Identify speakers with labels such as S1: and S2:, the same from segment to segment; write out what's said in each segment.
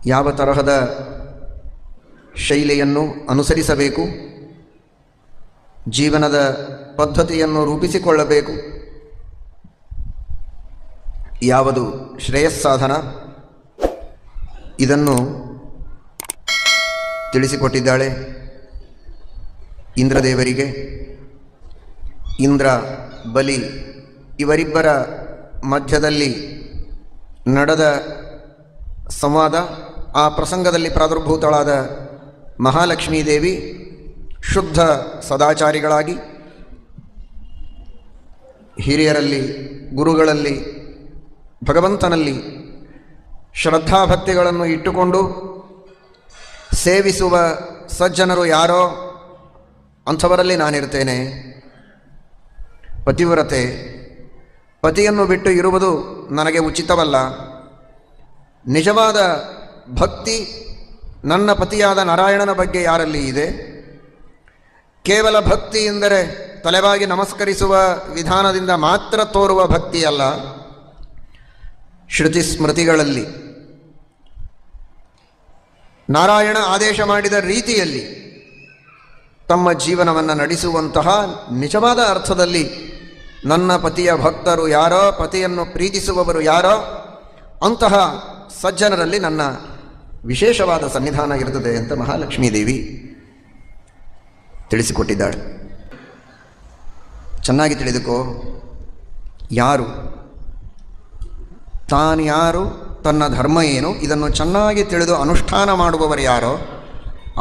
S1: ಯಾವ ತರಹದ ಶೈಲಿಯನ್ನು ಅನುಸರಿಸಬೇಕು, ಜೀವನದ ಪದ್ಧತಿಯನ್ನು ರೂಪಿಸಿಕೊಳ್ಳಬೇಕು, ಯಾವುದು ಶ್ರೇಯಸ್ಸಾಧನ, ಇದನ್ನು ತಿಳಿಸಿಕೊಟ್ಟಿದ್ದಾಳೆ ಇಂದ್ರದೇವರಿಗೆ. ಇಂದ್ರ ಬಲಿ ಇವರಿಬ್ಬರ ಮಧ್ಯದಲ್ಲಿ ನಡೆದ ಸಂವಾದ, ಆ ಪ್ರಸಂಗದಲ್ಲಿ ಪ್ರಾದುರ್ಭೂತಳಾದ ಮಹಾಲಕ್ಷ್ಮೀ ದೇವಿ ಶುದ್ಧ ಸದಾಚಾರಿಗಳಾಗಿ ಹಿರಿಯರಲ್ಲಿ, ಗುರುಗಳಲ್ಲಿ, ಭಗವಂತನಲ್ಲಿ ಶ್ರದ್ಧಾಭಕ್ತಿಗಳನ್ನು ಇಟ್ಟುಕೊಂಡು ಸೇವಿಸುವ ಸಜ್ಜನರು ಯಾರೋ ಅಂಥವರಲ್ಲಿ ನಾನಿರ್ತೇನೆ. ಪತಿವ್ರತೆ, ಪತಿಯನ್ನು ಬಿಟ್ಟು ಇರುವುದು ನನಗೆ ಉಚಿತವಲ್ಲ. ನಿಜವಾದ ಭಕ್ತಿ ನನ್ನ ಪತಿಯಾದ ನಾರಾಯಣನ ಬಗ್ಗೆ ಯಾರಲ್ಲಿ ಇದೆ? ಕೇವಲ ಭಕ್ತಿ ಎಂದರೆ ತಲೆಬಾಗಿ ನಮಸ್ಕರಿಸುವ ವಿಧಾನದಿಂದ ಮಾತ್ರ ತೋರುವ ಭಕ್ತಿಯಲ್ಲ. ಶ್ರುತಿ ಸ್ಮೃತಿಗಳಲ್ಲಿ ನಾರಾಯಣ ಆದೇಶ ಮಾಡಿದ ರೀತಿಯಲ್ಲಿ ತಮ್ಮ ಜೀವನವನ್ನು ನಡೆಸುವಂತಹ ನಿಜವಾದ ಅರ್ಥದಲ್ಲಿ ನನ್ನ ಪತಿಯ ಭಕ್ತರು ಯಾರೋ, ಪತಿಯನ್ನು ಪ್ರೀತಿಸುವವರು ಯಾರೋ ಅಂತಹ ಸಜ್ಜನರಲ್ಲಿ ನನ್ನ ವಿಶೇಷವಾದ ಸನ್ನಿಧಾನ ಇರುತ್ತದೆ ಅಂತ ಮಹಾಲಕ್ಷ್ಮೀ ದೇವಿ ತಿಳಿಸಿಕೊಟ್ಟಿದ್ದಾಳೆ. ಚೆನ್ನಾಗಿ ತಿಳಿದುಕೋ, ಯಾರು ತಾನ್ಯಾರು, ತನ್ನ ಧರ್ಮ ಏನು, ಇದನ್ನು ಚೆನ್ನಾಗಿ ತಿಳಿದು ಅನುಷ್ಠಾನ ಮಾಡುವವರು ಯಾರೋ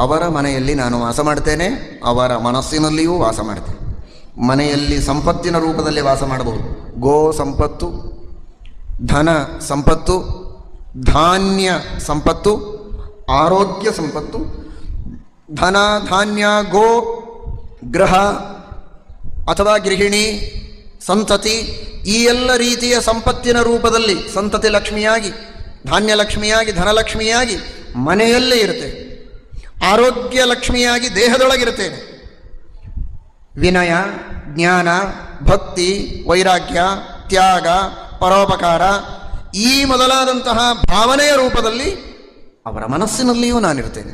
S1: ಅವರ ಮನೆಯಲ್ಲಿ ನಾನು ವಾಸ ಮಾಡ್ತೇನೆ, ಅವರ ಮನಸ್ಸಿನಲ್ಲಿಯೂ ವಾಸ ಮಾಡ್ತೇನೆ. ಮನೆಯಲ್ಲಿ ಸಂಪತ್ತಿನ ರೂಪದಲ್ಲಿ ವಾಸ ಮಾಡಬಹುದು. ಗೋ ಸಂಪತ್ತು, ಧನ ಸಂಪತ್ತು, ಧಾನ್ಯ ಸಂಪತ್ತು, ಆರೋಗ್ಯ ಸಂಪತ್ತು, ಧನ, ಧಾನ್ಯ, ಗೋ, ಗೃಹ ಅಥವಾ ಗೃಹಿಣಿ, ಸಂತತಿ, ಈ ಎಲ್ಲ ರೀತಿಯ ಸಂಪತ್ತಿನ ರೂಪದಲ್ಲಿ ಸಂತತಿ ಲಕ್ಷ್ಮಿಯಾಗಿ, ಧಾನ್ಯ ಲಕ್ಷ್ಮಿಯಾಗಿ, ಧನಲಕ್ಷ್ಮಿಯಾಗಿ ಮನೆಯಲ್ಲೇ ಇರುತ್ತೇನೆ. ಆರೋಗ್ಯ ಲಕ್ಷ್ಮಿಯಾಗಿ ದೇಹದೊಳಗಿರುತ್ತೇನೆ. ವಿನಯ, ಜ್ಞಾನ, ಭಕ್ತಿ, ವೈರಾಗ್ಯ, ತ್ಯಾಗ, ಪರೋಪಕಾರ ಈ ಮೊದಲಾದಂತಹ ಭಾವನೆಯ ರೂಪದಲ್ಲಿ ಅವರ ಮನಸ್ಸಿನಲ್ಲಿಯೂ ನಾನಿರ್ತೇನೆ.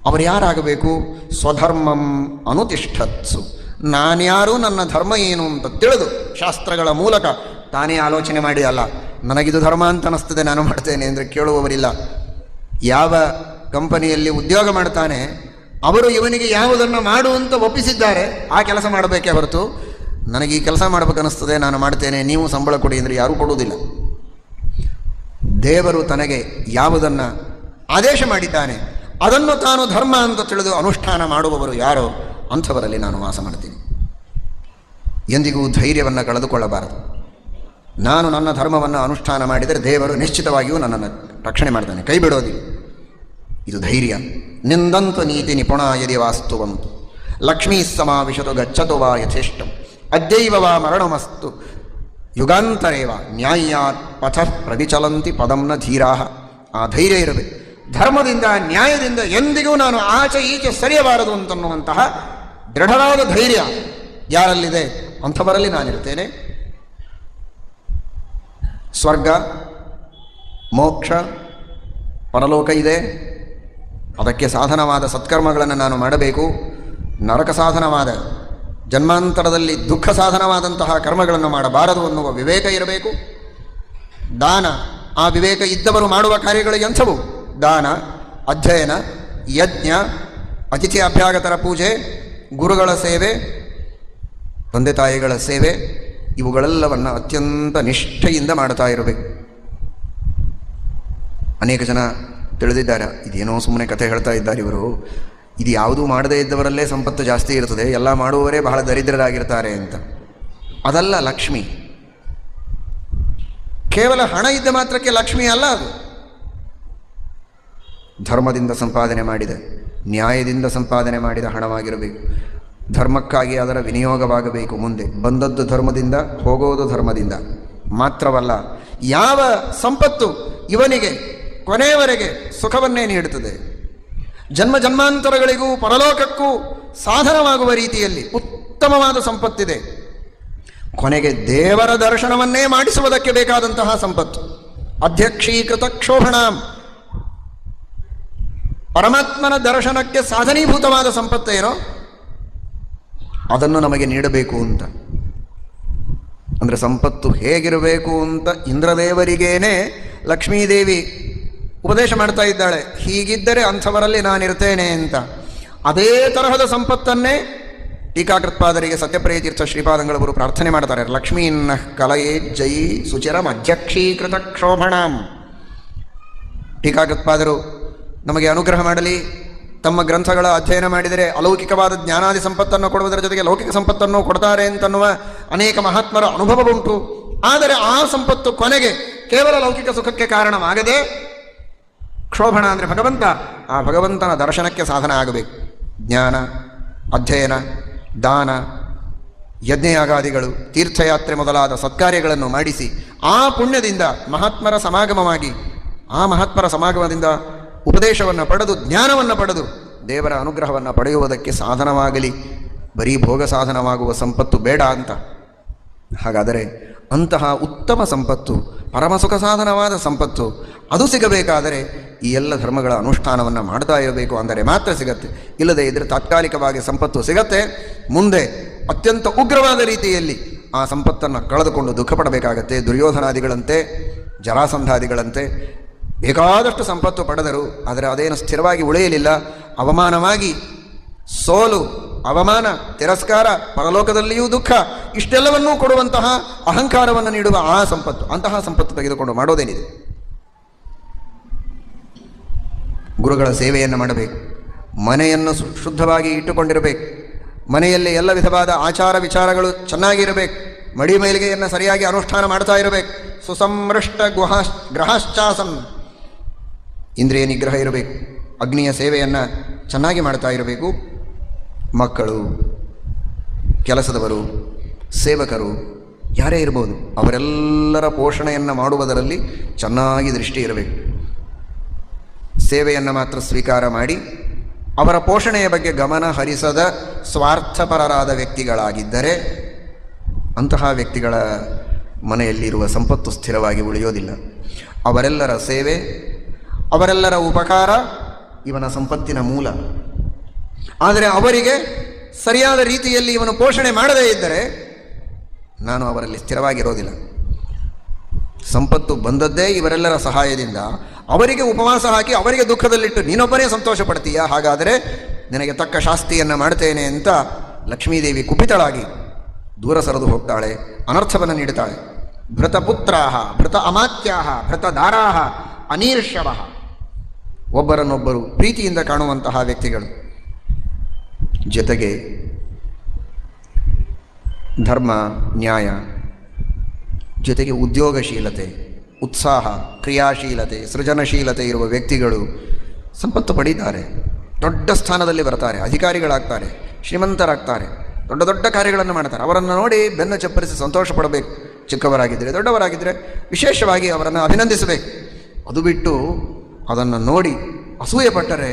S1: ಅವರು ಯಾರಾಗಬೇಕು? ಸ್ವಧರ್ಮಂ ಅನುತಿಷ್ಠತ್ಸು, ನಾನ್ಯಾರು, ನನ್ನ ಧರ್ಮ ಏನು ಅಂತ ತಿಳಿದು ಶಾಸ್ತ್ರಗಳ ಮೂಲಕ ತಾನೇ ಆಲೋಚನೆ ಮಾಡಿ ಅಲ್ಲ, ನನಗಿದು ಧರ್ಮ ಅಂತ ಅನ್ನಿಸ್ತದೆ ನಾನು ಮಾಡ್ತೇನೆ ಅಂದರೆ ಕೇಳುವವರಿಲ್ಲ. ಯಾವ ಕಂಪನಿಯಲ್ಲಿ ಉದ್ಯೋಗ ಮಾಡ್ತಾನೆ ಅವರು ಇವನಿಗೆ ಯಾವುದನ್ನು ಮಾಡುವಂತ ಒಪ್ಪಿಸಿದ್ದಾರೆ ಆ ಕೆಲಸ ಮಾಡಬೇಕೇ ಹೊರತು ನನಗೆ ಈ ಕೆಲಸ ಮಾಡಬೇಕನ್ನಿಸ್ತದೆ ನಾನು ಮಾಡ್ತೇನೆ, ನೀವು ಸಂಬಳ ಕೊಡಿ ಅಂದರೆ ಯಾರೂ ಕೊಡುವುದಿಲ್ಲ. ದೇವರು ತನಗೆ ಯಾವುದನ್ನು ಆದೇಶ ಮಾಡಿದ್ದಾನೆ ಅದನ್ನು ತಾನು ಧರ್ಮ ಅಂತ ತಿಳಿದು ಅನುಷ್ಠಾನ ಮಾಡುವವರು ಯಾರೋ ಅಂಥವರಲ್ಲಿ ನಾನು ವಾಸ ಮಾಡ್ತೀನಿ. ಎಂದಿಗೂ ಧೈರ್ಯವನ್ನು ಕಳೆದುಕೊಳ್ಳಬಾರದು. ನಾನು ನನ್ನ ಧರ್ಮವನ್ನು ಅನುಷ್ಠಾನ ಮಾಡಿದರೆ ದೇವರು ನಿಶ್ಚಿತವಾಗಿಯೂ ನನ್ನನ್ನು ರಕ್ಷಣೆ ಮಾಡ್ತಾನೆ, ಕೈ ಬಿಡೋದಿಲ್ಲ. ಇದು ಧೈರ್ಯ. ನಿಂದಂತು ನೀತಿ ನಿಪುಣ ಯದಿ ವಾಸ್ತುವಂತು ಲಕ್ಷ್ಮೀ ಸಮಾವಿಶತು ಗಚ್ಚತು ವಾ ಯಥೇಷ್ಟಂ ಅದ್ಯೈವ ವಾ ಮರಣಮಸ್ತು ಯುಗಾಂತರೇವ ನ್ಯಾಯಾತ್ ಪಥ ಪ್ರವಿಚಲಂತಿ ಪದಂನ ಧೀರಾಹ. ಆ ಧೈರ್ಯ ಇರಬೇಕು. ಧರ್ಮದಿಂದ, ನ್ಯಾಯದಿಂದ ಎಂದಿಗೂ ನಾನು ಆಚೆ ಈಚೆ ಸರಿಯಬಾರದು ಅಂತನ್ನುವಂತಹ ದೃಢವಾದ ಧೈರ್ಯ ಯಾರಲ್ಲಿದೆ ಅಂಥವರಲ್ಲಿ ನಾನಿರ್ತೇನೆ. ಸ್ವರ್ಗ, ಮೋಕ್ಷ, ಪರಲೋಕ ಇದೆ. ಅದಕ್ಕೆ ಸಾಧನವಾದ ಸತ್ಕರ್ಮಗಳನ್ನು ನಾನು ಮಾಡಬೇಕು. ನರಕ ಸಾಧನವಾದ, ಜನ್ಮಾಂತರದಲ್ಲಿ ದುಃಖ ಸಾಧನವಾದಂತಹ ಕರ್ಮಗಳನ್ನು ಮಾಡಬಾರದು ಅನ್ನುವ ವಿವೇಕ ಇರಬೇಕು. ದಾನ, ಆ ವಿವೇಕ ಇದ್ದವರು ಮಾಡುವ ಕಾರ್ಯಗಳು ಎಂಥವು? ದಾನ, ಅಧ್ಯಯನ, ಯಜ್ಞ, ಅತಿಥಿ ಅಭ್ಯಾಗತರ ಪೂಜೆ, ಗುರುಗಳ ಸೇವೆ, ತಂದೆ ತಾಯಿಗಳ ಸೇವೆ, ಇವುಗಳೆಲ್ಲವನ್ನು ಅತ್ಯಂತ ನಿಷ್ಠೆಯಿಂದ ಮಾಡ್ತಾ ಇರಬೇಕು. ಅನೇಕ ಜನ ತಿಳಿದಿದ್ದಾರೆ, ಇದೇನೋ ಸುಮ್ಮನೆ ಕಥೆ ಹೇಳ್ತಾ ಇದ್ದಾರೆ ಇವರು, ಇದು ಯಾವುದೂ ಮಾಡದೇ ಇದ್ದವರಲ್ಲೇ ಸಂಪತ್ತು ಜಾಸ್ತಿ ಇರ್ತದೆ, ಎಲ್ಲ ಮಾಡುವವರೇ ಬಹಳ ದರಿದ್ರರಾಗಿರ್ತಾರೆ ಅಂತ. ಅದಲ್ಲ ಲಕ್ಷ್ಮಿ. ಕೇವಲ ಹಣ ಇದ್ದ ಮಾತ್ರಕ್ಕೆ ಲಕ್ಷ್ಮಿ ಅಲ್ಲ ಅದು. ಧರ್ಮದಿಂದ ಸಂಪಾದನೆ ಮಾಡಿದ, ನ್ಯಾಯದಿಂದ ಸಂಪಾದನೆ ಮಾಡಿದ ಹಣವಾಗಿರಬೇಕು. ಧರ್ಮಕ್ಕಾಗಿ ಅದರ ವಿನಿಯೋಗವಾಗಬೇಕು. ಮುಂದೆ ಬಂದದ್ದು ಧರ್ಮದಿಂದ, ಹೋಗೋದು ಧರ್ಮದಿಂದ ಮಾತ್ರವಲ್ಲ. ಯಾವ ಸಂಪತ್ತು ಇವನಿಗೆ ಕೊನೆಯವರೆಗೆ ಸುಖವನ್ನೇ ನೀಡುತ್ತದೆ, ಜನ್ಮ ಜನ್ಮಾಂತರಗಳಿಗೂ ಪರಲೋಕಕ್ಕೂ ಸಾಧನವಾಗುವ ರೀತಿಯಲ್ಲಿ ಉತ್ತಮವಾದ ಸಂಪತ್ತಿದೆ. ಕೊನೆಗೆ ದೇವರ ದರ್ಶನವನ್ನೇ ಮಾಡಿಸುವುದಕ್ಕೆ ಬೇಕಾದಂತಹ ಸಂಪತ್ತು. ಅಧ್ಯಕ್ಷೀಕೃತ ಕ್ಷೋಭಣಾಂ, ಪರಮಾತ್ಮನ ದರ್ಶನಕ್ಕೆ ಸಾಧನೀಭೂತವಾದ ಸಂಪತ್ತೇನೋ ಅದನ್ನು ನಮಗೆ ನೀಡಬೇಕು ಅಂತ. ಅಂದರೆ ಸಂಪತ್ತು ಹೇಗಿರಬೇಕು ಅಂತ ಇಂದ್ರದೇವರಿಗೇನೆ ಲಕ್ಷ್ಮೀದೇವಿ ಉಪದೇಶ ಮಾಡ್ತಾ ಇದ್ದಾಳೆ, ಹೀಗಿದ್ದರೆ ಅಂಥವರಲ್ಲಿ ನಾನಿರ್ತೇನೆ ಅಂತ. ಅದೇ ತರಹದ ಸಂಪತ್ತನ್ನೇ ಟೀಕಾಕೃತ್ಪಾದರಿಗೆ ಸತ್ಯಪ್ರಿಯ ತೀರ್ಥ ಶ್ರೀಪಾದಂಗಳವರು ಪ್ರಾರ್ಥನೆ ಮಾಡ್ತಾರೆ. ಲಕ್ಷ್ಮೀನ್ನ ಕಲಯೇ ಜೈ ಸುಚಿರಂ ಅಧ್ಯಕ್ಷೀಕೃತ ಕ್ಷೋಭಣಾಂ. ಟೀಕಾಕೃತ್ಪಾದರು ನಮಗೆ ಅನುಗ್ರಹ ಮಾಡಲಿ, ತಮ್ಮ ಗ್ರಂಥಗಳ ಅಧ್ಯಯನ ಮಾಡಿದರೆ ಅಲೌಕಿಕವಾದ ಜ್ಞಾನಾದಿ ಸಂಪತ್ತನ್ನು ಕೊಡುವುದರ ಜೊತೆಗೆ ಲೌಕಿಕ ಸಂಪತ್ತನ್ನು ಕೊಡ್ತಾರೆ ಅಂತನ್ನುವ ಅನೇಕ ಮಹಾತ್ಮರ ಅನುಭವ ಉಂಟು. ಆದರೆ ಆ ಸಂಪತ್ತು ಕೊನೆಗೆ ಕೇವಲ ಲೌಕಿಕ ಸುಖಕ್ಕೆ ಕಾರಣವಾಗದೆ ಕ್ಷೋಭಣ ಅಂದರೆ ಭಗವಂತ, ಆ ಭಗವಂತನ ದರ್ಶನಕ್ಕೆ ಸಾಧನ ಆಗಬೇಕು. ಜ್ಞಾನ, ಅಧ್ಯಯನ, ದಾನ, ಯಜ್ಞಯಾಗಾದಿಗಳು, ತೀರ್ಥಯಾತ್ರೆ ಮೊದಲಾದ ಸತ್ಕಾರ್ಯಗಳನ್ನು ಮಾಡಿಸಿ ಆ ಪುಣ್ಯದಿಂದ ಮಹಾತ್ಮರ ಸಮಾಗಮವಾಗಿ ಆ ಮಹಾತ್ಮರ ಸಮಾಗಮದಿಂದ ಉಪದೇಶವನ್ನು ಪಡೆದು ಜ್ಞಾನವನ್ನು ಪಡೆದು ದೇವರ ಅನುಗ್ರಹವನ್ನು ಪಡೆಯುವುದಕ್ಕೆ ಸಾಧನವಾಗಲಿ. ಬರೀ ಭೋಗ ಸಾಧನವಾಗುವ ಸಂಪತ್ತು ಬೇಡ ಅಂತ. ಹಾಗಾದರೆ ಅಂತಹ ಉತ್ತಮ ಸಂಪತ್ತು, ಪರಮಸುಖ ಸಾಧನವಾದ ಸಂಪತ್ತು ಅದು ಸಿಗಬೇಕಾದರೆ ಈ ಎಲ್ಲ ಧರ್ಮಗಳ ಅನುಷ್ಠಾನವನ್ನು ಮಾಡ್ತಾ ಇರಬೇಕು, ಅಂದರೆ ಮಾತ್ರ ಸಿಗತ್ತೆ. ಇಲ್ಲದೆ ಇದ್ದರೆ ತಾತ್ಕಾಲಿಕವಾಗಿ ಸಂಪತ್ತು ಸಿಗತ್ತೆ, ಮುಂದೆ ಅತ್ಯಂತ ಉಗ್ರವಾದ ರೀತಿಯಲ್ಲಿ ಆ ಸಂಪತ್ತನ್ನು ಕಳೆದುಕೊಂಡು ದುಃಖ ಪಡಬೇಕಾಗತ್ತೆ. ದುರ್ಯೋಧನಾದಿಗಳಂತೆ, ಜರಾಸಂಧಾದಿಗಳಂತೆ ಬೇಕಾದಷ್ಟು ಸಂಪತ್ತು ಪಡೆದರು, ಆದರೆ ಅದೇನು ಸ್ಥಿರವಾಗಿ ಉಳಿಯಲಿಲ್ಲ. ಅವಮಾನವಾಗಿ ಸೋಲು, ಅವಮಾನ, ತಿರಸ್ಕಾರ, ಪರಲೋಕದಲ್ಲಿಯೂ ದುಃಖ, ಇಷ್ಟೆಲ್ಲವನ್ನೂ ಕೊಡುವಂತಹ ಅಹಂಕಾರವನ್ನು ನೀಡುವ ಆ ಸಂಪತ್ತು, ಅಂತಹ ಸಂಪತ್ತು ತೆಗೆದುಕೊಂಡು ಮಾಡೋದೇನಿದೆ? ಗುರುಗಳ ಸೇವೆಯನ್ನು ಮಾಡಬೇಕು, ಮನೆಯನ್ನು ಶುದ್ಧವಾಗಿ ಇಟ್ಟುಕೊಂಡಿರಬೇಕು, ಮನೆಯಲ್ಲಿ ಎಲ್ಲ ವಿಧವಾದ ಆಚಾರ ವಿಚಾರಗಳು ಚೆನ್ನಾಗಿರಬೇಕು, ಮಡಿ ಮೈಲಿಗೆಯನ್ನು ಸರಿಯಾಗಿ ಅನುಷ್ಠಾನ ಮಾಡ್ತಾ ಇರಬೇಕು. ಸುಸಂರಷ್ಟ ಗ್ರಹಾಶ್ಚಾಸನ್, ಇಂದ್ರಿಯ ನಿಗ್ರಹ ಇರಬೇಕು, ಅಗ್ನಿಯ ಸೇವೆಯನ್ನು ಚೆನ್ನಾಗಿ ಮಾಡ್ತಾ ಇರಬೇಕು. ಮಕ್ಕಳು, ಕೆಲಸದವರು, ಸೇವಕರು ಯಾರೇ ಇರ್ಬೋದು, ಅವರೆಲ್ಲರ ಪೋಷಣೆಯನ್ನು ಮಾಡುವುದರಲ್ಲಿ ಚೆನ್ನಾಗಿ ದೃಷ್ಟಿ ಇರಬೇಕು. ಸೇವೆಯನ್ನು ಮಾತ್ರ ಸ್ವೀಕಾರ ಮಾಡಿ ಅವರ ಪೋಷಣೆಯ ಬಗ್ಗೆ ಗಮನ ಹರಿಸದ ಸ್ವಾರ್ಥಪರರಾದ ವ್ಯಕ್ತಿಗಳಾಗಿದ್ದರೆ ಅಂತಹ ವ್ಯಕ್ತಿಗಳ ಮನೆಯಲ್ಲಿರುವ ಸಂಪತ್ತು ಸ್ಥಿರವಾಗಿ ಉಳಿಯೋದಿಲ್ಲ. ಅವರೆಲ್ಲರ ಸೇವೆ, ಅವರೆಲ್ಲರ ಉಪಕಾರ ಇವನ ಸಂಪತ್ತಿನ ಮೂಲ. ಆದರೆ ಅವರಿಗೆ ಸರಿಯಾದ ರೀತಿಯಲ್ಲಿ ಇವನು ಪೋಷಣೆ ಮಾಡದೇ ಇದ್ದರೆ ನಾನು ಅವರಲ್ಲಿ ಸ್ಥಿರವಾಗಿರೋದಿಲ್ಲ. ಸಂಪತ್ತು ಬಂದದ್ದೇ ಇವರೆಲ್ಲರ ಸಹಾಯದಿಂದ, ಅವರಿಗೆ ಉಪವಾಸ ಹಾಕಿ ಅವರಿಗೆ ದುಃಖದಲ್ಲಿಟ್ಟು ನೀನೊಬ್ಬನೇ ಸಂತೋಷ ಪಡ್ತೀಯ, ಹಾಗಾದರೆ ನಿನಗೆ ತಕ್ಕ ಶಾಸ್ತಿಯನ್ನು ಮಾಡ್ತೇನೆ ಅಂತ ಲಕ್ಷ್ಮೀದೇವಿ ಕುಪಿತಳಾಗಿ ದೂರ ಸರಿದು ಹೋಗ್ತಾಳೆ, ಅನರ್ಥವನ್ನು ನೀಡುತ್ತಾಳೆ. ಭೃತಪುತ್ರಾಹ, ಭೃತ ಅಮಾತ್ಯಾಹ, ಭೃತದಾರಾಹ, ಅನೀರ್ಷವಃ, ಒಬ್ಬರನ್ನೊಬ್ಬರು ಪ್ರೀತಿಯಿಂದ ಕಾಣುವಂತಹ ವ್ಯಕ್ತಿಗಳು. ಜೊತೆಗೆ ಧರ್ಮ, ನ್ಯಾಯ, ಜೊತೆಗೆ ಉದ್ಯೋಗಶೀಲತೆ, ಉತ್ಸಾಹ, ಕ್ರಿಯಾಶೀಲತೆ, ಸೃಜನಶೀಲತೆ ಇರುವ ವ್ಯಕ್ತಿಗಳು ಸಂಪತ್ತು ಪಡೀತಾರೆ, ದೊಡ್ಡ ಸ್ಥಾನದಲ್ಲಿ ಬರ್ತಾರೆ, ಅಧಿಕಾರಿಗಳಾಗ್ತಾರೆ, ಶ್ರೀಮಂತರಾಗ್ತಾರೆ, ದೊಡ್ಡ ದೊಡ್ಡ ಕಾರ್ಯಗಳನ್ನು ಮಾಡ್ತಾರೆ. ಅವರನ್ನು ನೋಡಿ ಬೆನ್ನು ಚಪ್ಪರಿಸಿ ಸಂತೋಷ ಪಡಬೇಕು. ಚಿಕ್ಕವರಾಗಿದ್ದರೆ, ದೊಡ್ಡವರಾಗಿದ್ದರೆ ವಿಶೇಷವಾಗಿ ಅವರನ್ನು ಅಭಿನಂದಿಸಬೇಕು. ಅದು ಬಿಟ್ಟು ಅದನ್ನು ನೋಡಿ ಅಸೂಯೆ ಪಟ್ಟರೆ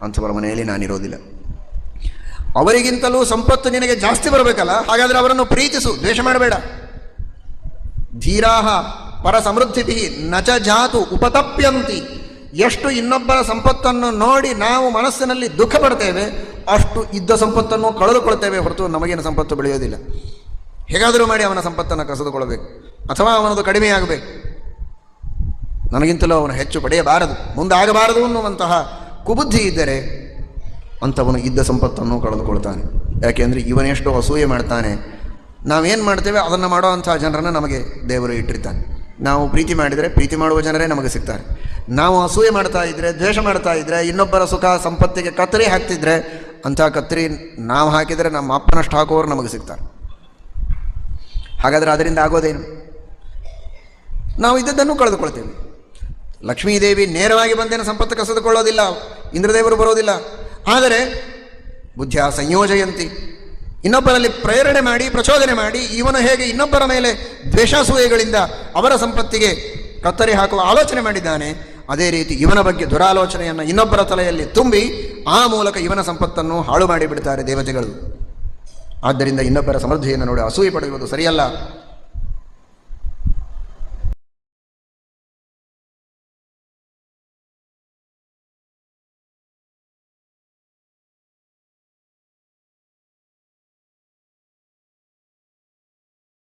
S1: ಅಂಥವರ ಮನೆಯಲ್ಲಿ ನಾನಿರೋದಿಲ್ಲ. ಅವರಿಗಿಂತಲೂ ಸಂಪತ್ತು ನಿನಗೆ ಜಾಸ್ತಿ ಬರಬೇಕಲ್ಲ, ಹಾಗಾದರೆ ಅವರನ್ನು ಪ್ರೀತಿಸು, ದ್ವೇಷ ಮಾಡಬೇಡ. ಧೀರಾಹ ಪರ ಸಮೃದ್ಧಿ ನಚ ಜಾತು ಉಪತಪ್ಯಂತಿ. ಎಷ್ಟು ಇನ್ನೊಬ್ಬರ ಸಂಪತ್ತನ್ನು ನೋಡಿ ನಾವು ಮನಸ್ಸಿನಲ್ಲಿ ದುಃಖ ಪಡ್ತೇವೆ, ಅಷ್ಟು ಇದ್ದ ಸಂಪತ್ತನ್ನು ಕಳೆದುಕೊಳ್ತೇವೆ ಹೊರತು ನಮಗೇನು ಸಂಪತ್ತು ಬೆಳೆಯೋದಿಲ್ಲ. ಹೇಗಾದರೂ ಮಾಡಿ ಅವನ ಸಂಪತ್ತನ್ನು ಕಸಿದುಕೊಳ್ಳಬೇಕು, ಅಥವಾ ಅವನದು ಕಡಿಮೆಯಾಗಬೇಕು. ನನಗಿಂತಲೂ ಅವನು ಹೆಚ್ಚು ಪಡೆಯಬಾರದು, ಮುಂದಾಗಬಾರದು ಅನ್ನುವಂತಹ ಕುಬುದ್ಧಿ ಇದ್ದರೆ ಅಂಥವನು ಇದ್ದ ಸಂಪತ್ತನ್ನು ಕಳೆದುಕೊಳ್ತಾನೆ. ಯಾಕೆಂದರೆ ಇವನೆಷ್ಟು ಅಸೂಯೆ ಮಾಡ್ತಾನೆ. ನಾವೇನು ಮಾಡ್ತೇವೆ ಅದನ್ನು ಮಾಡೋ ಅಂಥ ಜನರನ್ನು ನಮಗೆ ದೇವರು ಇಟ್ಟಿರ್ತಾನೆ. ನಾವು ಪ್ರೀತಿ ಮಾಡಿದರೆ ಪ್ರೀತಿ ಮಾಡುವ ಜನರೇ ನಮಗೆ ಸಿಗ್ತಾರೆ. ನಾವು ಅಸೂಯೆ ಮಾಡ್ತಾ ಇದ್ದರೆ, ದ್ವೇಷ ಮಾಡ್ತಾ ಇದ್ದರೆ, ಇನ್ನೊಬ್ಬರ ಸುಖ ಸಂಪತ್ತಿಗೆ ಕತ್ತರಿ ಹಾಕ್ತಿದ್ರೆ, ಅಂಥ ಕತ್ತರಿ ನಾವು ಹಾಕಿದರೆ ನಮ್ಮ ಅಪ್ಪನಷ್ಟು ಹಾಕುವವರು ನಮಗೆ ಸಿಗ್ತಾರೆ. ಹಾಗಾದರೆ ಅದರಿಂದ ಆಗೋದೇನು? ನಾವು ಇದ್ದದ್ದನ್ನು ಕಳೆದುಕೊಳ್ತೇವೆ. ಲಕ್ಷ್ಮೀದೇವಿ ನೇರವಾಗಿ ಬಂದೇನು ಸಂಪತ್ತು ಕಸಿದುಕೊಳ್ಳೋದಿಲ್ಲ, ಇಂದ್ರದೇವರು ಬರೋದಿಲ್ಲ. ಆದರೆ ಬುದ್ಧಿಯ ಸಂಯೋಜಯಂತಿ, ಇನ್ನೊಬ್ಬರಲ್ಲಿ ಪ್ರೇರಣೆ ಮಾಡಿ, ಪ್ರಚೋದನೆ ಮಾಡಿ, ಇವನು ಹೇಗೆ ಇನ್ನೊಬ್ಬರ ಮೇಲೆ ದ್ವೇಷಾಸೂಯೆಗಳಿಂದ ಅವರ ಸಂಪತ್ತಿಗೆ ಕತ್ತರಿ ಹಾಕುವ ಆಲೋಚನೆ ಮಾಡಿದ್ದಾನೆ, ಅದೇ ರೀತಿ ಇವನ ಬಗ್ಗೆ ದುರಾಲೋಚನೆಯನ್ನು ಇನ್ನೊಬ್ಬರ ತಲೆಯಲ್ಲಿ ತುಂಬಿ ಆ ಮೂಲಕ ಇವನ ಸಂಪತ್ತನ್ನು ಹಾಳು ಮಾಡಿಬಿಡ್ತಾರೆ ದೇವತೆಗಳು. ಆದ್ದರಿಂದ ಇನ್ನೊಬ್ಬರ ಸಮೃದ್ಧಿಯನ್ನು ನೋಡಿ ಅಸೂಯೆ ಪಡೆಯುವುದು ಸರಿಯಲ್ಲ.